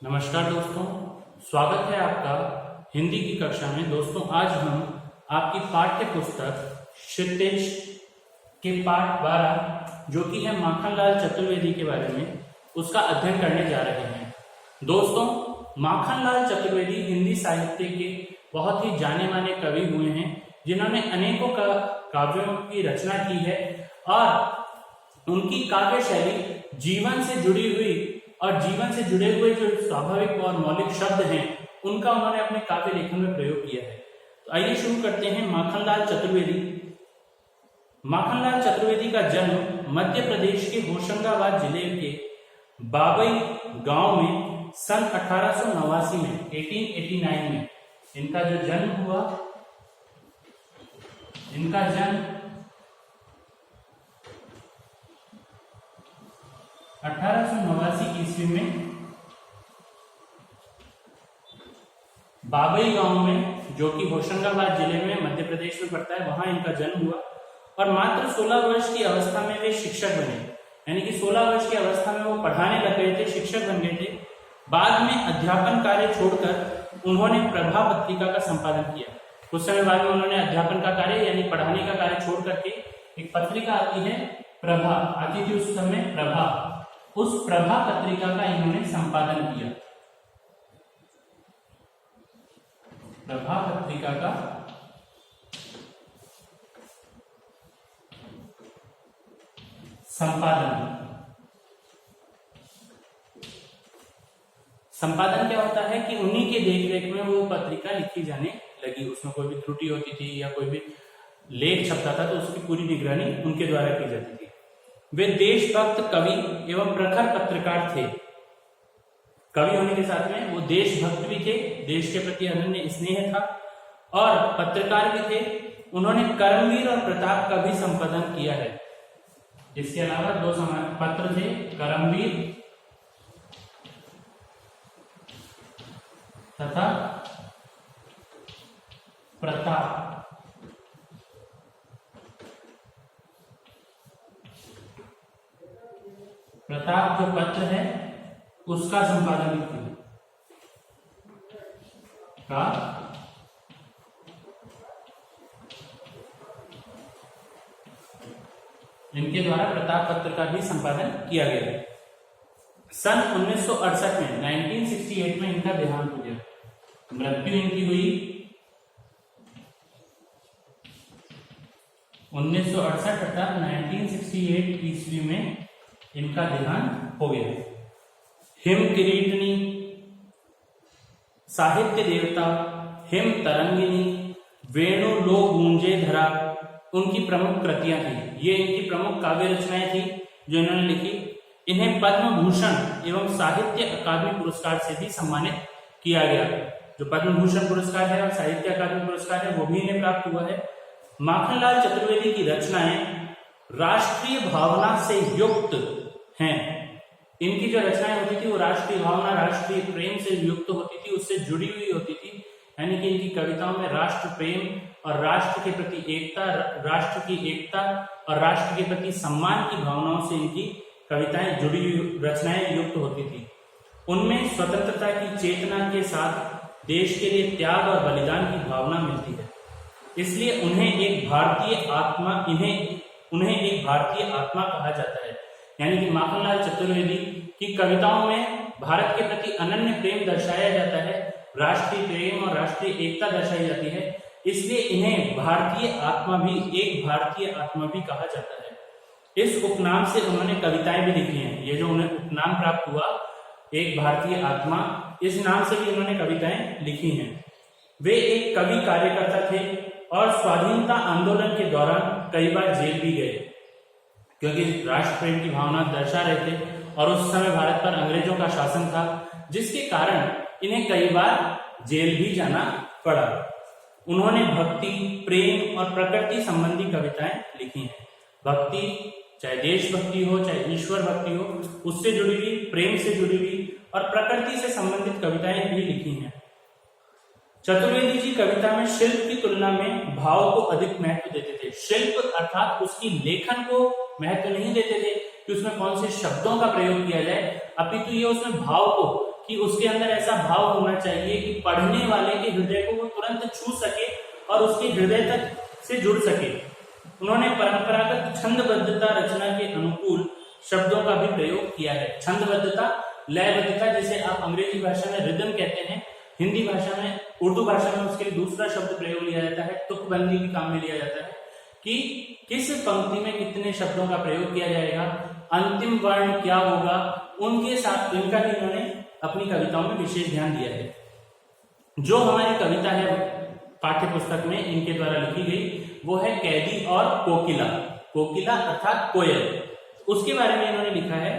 नमस्कार दोस्तों, स्वागत है आपका हिंदी की कक्षा में। दोस्तों, आज हम आपकी पाठ्य पुस्तक क्षितिज के पाठ 12 जो कि है माखनलाल चतुर्वेदी के बारे में, उसका अध्ययन करने जा रहे हैं। दोस्तों, माखनलाल चतुर्वेदी हिंदी साहित्य के बहुत ही जाने माने कवि हुए हैं, जिन्होंने अनेकों काव्यों की रचना की है और उनकी काव्य शैली जीवन से जुड़ी हुई और जीवन से जुड़े हुए जो स्वाभाविक और मौलिक शब्द हैं उनका उन्होंने अपने काव्य लेखन में प्रयोग किया है। तो आइए शुरू करते हैं। माखनलाल चतुर्वेदी। माखनलाल चतुर्वेदी का जन्म मध्य प्रदेश के होशंगाबाद जिले के बाबई गांव में सन 1889 में 1889 में इनका जो जन्म हुआ। इनका जन्म 1889 ईस्वी में बाबई गांव में, जो कि होशंगाबाद जिले में मध्य प्रदेश में पड़ता है, वहां इनका जन्म हुआ और मात्र 16 वर्ष की अवस्था में वे शिक्षक बने। यानी कि 16 वर्ष की अवस्था में वो पढ़ाने लग गए थे, शिक्षक बन गए थे। बाद में अध्यापन कार्य छोड़कर उन्होंने प्रभा पत्रिका का संपादन किया। कुछ समय बाद में उन्होंने अध्यापन का कार्य यानी पढ़ाने का कार्य छोड़ करके एक पत्रिका आती है प्रभा, आती थी उस समय प्रभा, उस प्रभा पत्रिका का इन्होंने संपादन किया। प्रभा पत्रिका का संपादन क्या होता है कि उन्हीं के देखरेख में वो पत्रिका लिखी जाने लगी। उसमें कोई भी त्रुटि होती थी या कोई भी लेख छपता था तो उसकी पूरी निगरानी उनके द्वारा की जाती थी। वे देशभक्त कवि एवं प्रखर पत्रकार थे। कवि होने के साथ में वो देशभक्त भी थे, देश के प्रति अनन्य स्नेह था और पत्रकार भी थे। उन्होंने कर्मवीर और प्रताप का भी संपादन किया है। इसके अलावा 2 पत्र थे, कर्मवीर तथा प्रताप। प्रताप जो पत्र है उसका संपादन का इनके द्वारा प्रताप पत्र का भी संपादन किया गया। सन 1968 में 1968 में इनका देहांत हो गया, मृत्यु इनकी हुई 1968 अर्थात 1968 ईस्वी में इनका देहांत हो गया। हिम किरीटनी, साहित्य देवता, हिम तरंगिनी, वेणु लो गूंजे धरा उनकी प्रमुख कृतियां थी। ये इनकी प्रमुख काव्य रचनाएं थी जो इन्होंने लिखी। इन्हें पद्म भूषण एवं साहित्य अकादमी पुरस्कार से भी सम्मानित किया गया। जो पद्म भूषण पुरस्कार है और साहित्य अकादमी पुरस्कार है वो भी इन्हें प्राप्त हुआ है। माखनलाल चतुर्वेदी की रचनाएं राष्ट्रीय भावना से युक्त हैं। इनकी जो रचनाएं होती थी वो राष्ट्रीय भावना, राष्ट्रीय प्रेम से युक्त होती थी, उससे जुड़ी हुई होती थी। यानी कि इनकी कविताओं में राष्ट्र प्रेम और राष्ट्र के प्रति एकता, राष्ट्र की एकता और राष्ट्र के प्रति सम्मान की भावनाओं से इनकी कविताएं जुड़ी हुई, रचनाएं युक्त होती थी। उनमें स्वतंत्रता की चेतना के साथ देश के लिए त्याग और बलिदान की भावना मिलती है। इसलिए उन्हें एक भारतीय आत्मा कहा जाता है। यानी कि माखनलाल चतुर्वेदी की कविताओं में भारत के प्रति अनन्य प्रेम दर्शाया जाता है, राष्ट्रीय प्रेम और राष्ट्रीय एकता दर्शाई जाती है। इसलिए इन्हें एक भारतीय आत्मा भी कहा जाता है। इस उपनाम से उन्होंने कविताएं भी लिखी हैं। ये जो उन्हें उपनाम प्राप्त हुआ एक भारतीय आत्मा, इस नाम से भी उन्होंने कविताएं लिखी हैं। वे एक कवि कार्यकर्ता थे और स्वाधीनता आंदोलन के दौरान कई बार जेल भी गए, क्योंकि राष्ट्र प्रेम की भावना दर्शा रहे थे और उस समय भारत पर अंग्रेजों का शासन था, जिसके कारण इन्हें कई बार जेल भी जाना पड़ा। उन्होंने भक्ति, प्रेम और प्रकृति संबंधी कविताएं लिखी हैं। भक्ति, चाहे देशभक्ति हो चाहे ईश्वर भक्ति हो, उससे जुड़ी हुई, प्रेम से जुड़ी हुई और प्रकृति से संबंधित कविताएं भी लिखी हैं। चतुर्वेदी जी कविता में शिल्प की तुलना में भाव को अधिक महत्व देते थे। शिल्प अर्थात उसकी लेखन को महत्व नहीं देते थे कि उसमें कौन से शब्दों का प्रयोग किया जाए, अपितु ये उसमें भाव को, कि उसके अंदर ऐसा भाव होना चाहिए कि पढ़ने वाले के हृदय को वो तुरंत छू सके और उसके हृदय तक से जुड़ सके। उन्होंने परंपरागत छंदबद्धता रचना के अनुकूल शब्दों का भी प्रयोग किया है। छंदबद्धता, लयबद्धता, जिसे आप अंग्रेजी भाषा में रिदम कहते हैं, हिंदी भाषा में, उर्दू भाषा में उसके लिए दूसरा शब्द प्रयोग लिया जाता है, तुकबंदी भी काम में लिया जाता है कि किस पंक्ति में कितने शब्दों का प्रयोग किया जाएगा, अंतिम वर्ण क्या होगा, उनके साथ इनका भी इन्होंने अपनी कविताओं में विशेष ध्यान दिया है। जो हमारी कविता है पाठ्य पुस्तक में इनके द्वारा लिखी गई वो है कैदी और कोकिला। कोकिला अर्थात कोयल, उसके बारे में इन्होंने लिखा है,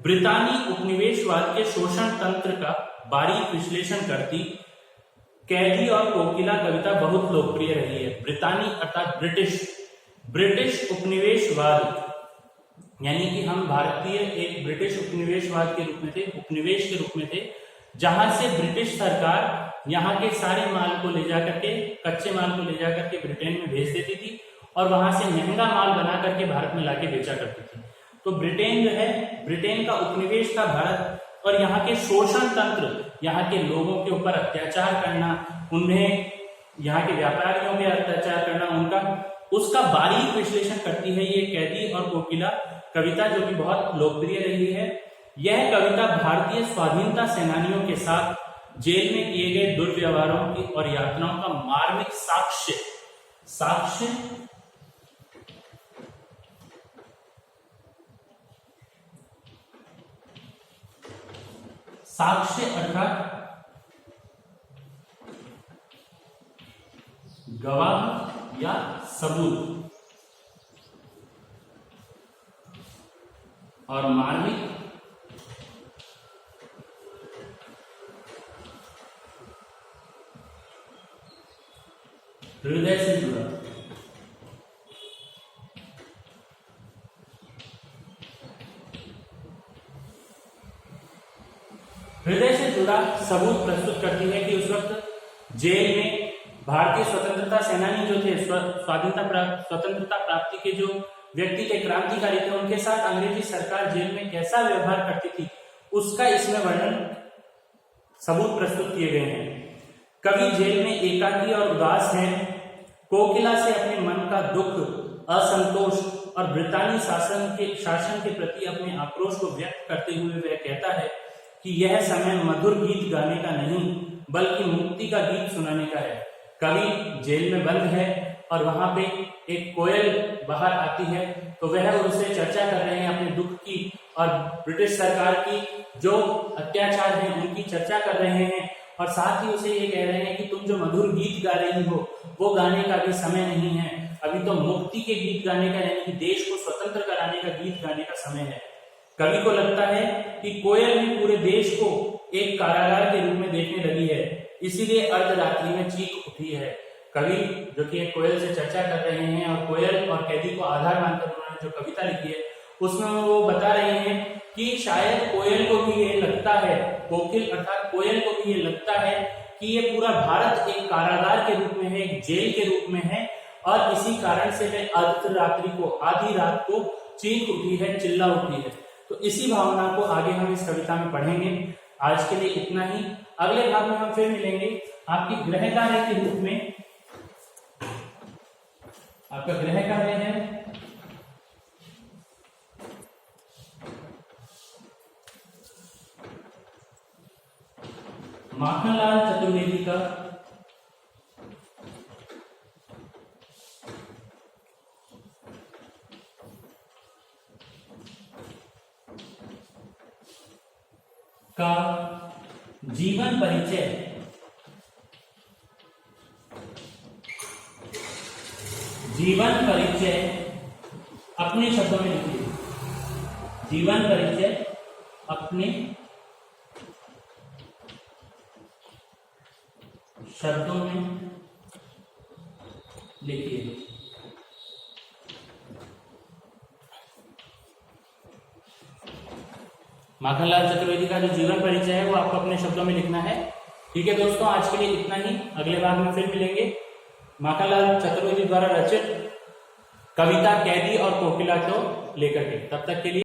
ब्रितानी उपनिवेशवाद के शोषण तंत्र का बारीक विश्लेषण करती कैदी और कोकिला कविता बहुत लोकप्रिय रही है। ब्रितानी अर्थात ब्रिटिश उपनिवेशवाद, यानी कि हम भारतीय एक ब्रिटिश उपनिवेशवाद के रूप में थे, उपनिवेश के रूप में थे, जहां से ब्रिटिश सरकार यहाँ के सारे माल को ले जाकर के, कच्चे माल को ले जाकर के ब्रिटेन में भेज देती थी और वहां से महंगा माल बना करके भारत में लाके बेचा करती थी। तो ब्रिटेन जो है, ब्रिटेन का उपनिवेश था भारत, और यहाँ के शोषण तंत्र, यहाँ के लोगों के ऊपर अत्याचार करना, उन्हें यहाँ के व्यापारियों पे अत्याचार करना, उसका बारीक विश्लेषण करती है ये कैदी और कोकिला कविता, जो कि बहुत लोकप्रिय रही है। यह कविता भारतीय स्वाधीनता सेनानियों के साथ जेल में किए गए दुर्व्यवहारों की और यातनाओं का मार्मिक साक्ष्य अर्थात गवाह या सबूत, और मार्मिक हृदय से जुड़ा। हृदय से जुड़ा सबूत प्रस्तुत करती है कि उस वक्त जेल में भारतीय स्वतंत्रता सेनानी जो थे, स्वतंत्रता प्राप्ति के जो व्यक्ति थे, क्रांतिकारी थे, उनके साथ अंग्रेजी सरकार जेल में कैसा व्यवहार करती थी, उसका इसमें वर्णन, सबूत प्रस्तुत किए गए हैं। कवि जेल में एकाकी और उदास है। कोकिला से अपने मन का दुख, असंतोष और ब्रितानी शासन के प्रति अपने आक्रोश को व्यक्त करते हुए वह कहता है कि यह समय मधुर गीत गाने का नहीं बल्कि मुक्ति का गीत सुनाने का है। कवि जेल में बंद है और वहां पे एक कोयल बाहर आती है, तो वह उनसे चर्चा कर रहे हैं अपने दुख की और ब्रिटिश सरकार की जो अत्याचार है उनकी चर्चा कर रहे हैं, और साथ ही उसे ये कह रहे हैं कि तुम जो मधुर गीत गा रही हो वो गाने का भी समय नहीं है, अभी तो मुक्ति के गीत गाने का, यानी कि देश को स्वतंत्र कराने का गीत गाने का समय है। कवि को लगता है कि कोयल भी पूरे देश को एक कारागार के रूप में देखने लगी है, इसीलिए अर्धरात्रि में चीख उठी है। कवि जो कि एक कोयल से चर्चा कर रहे हैं और कोयल और कैदी को आधार मानकर उन्होंने जो कविता लिखी है उसमें वो बता रहे हैं कि शायद कोयल को भी ये लगता है, कोकिल अर्थात कोयल को भी ये लगता है कि ये पूरा भारत एक कारागार के रूप में है, एक जेल के रूप में है, और इसी कारण से वह अर्धरात्रि को, आधी रात को चीख उठी है, चिल्ला उठी है। तो इसी भावना को आगे हम इस कविता में पढ़ेंगे। आज के लिए इतना ही, अगले भाग में हम फिर मिलेंगे आपकी गृह कार्य के रूप में। आपका गृह कार्य है माखनलाल चतुर्वेदी का जीवन परिचय। जीवन परिचय अपने शब्दों में लिखिए। जीवन परिचय अपने शब्दों में लिखिए। माखनलाल चतुर्वेदी का जो जीवन परिचय है वो आपको अपने शब्दों में लिखना है। ठीक है दोस्तों, आज के लिए इतना ही, अगले भाग में फिर मिलेंगे माखनलाल चतुर्वेदी द्वारा रचित कविता कैदी और कोकिला को लेकर के। तब तक के लिए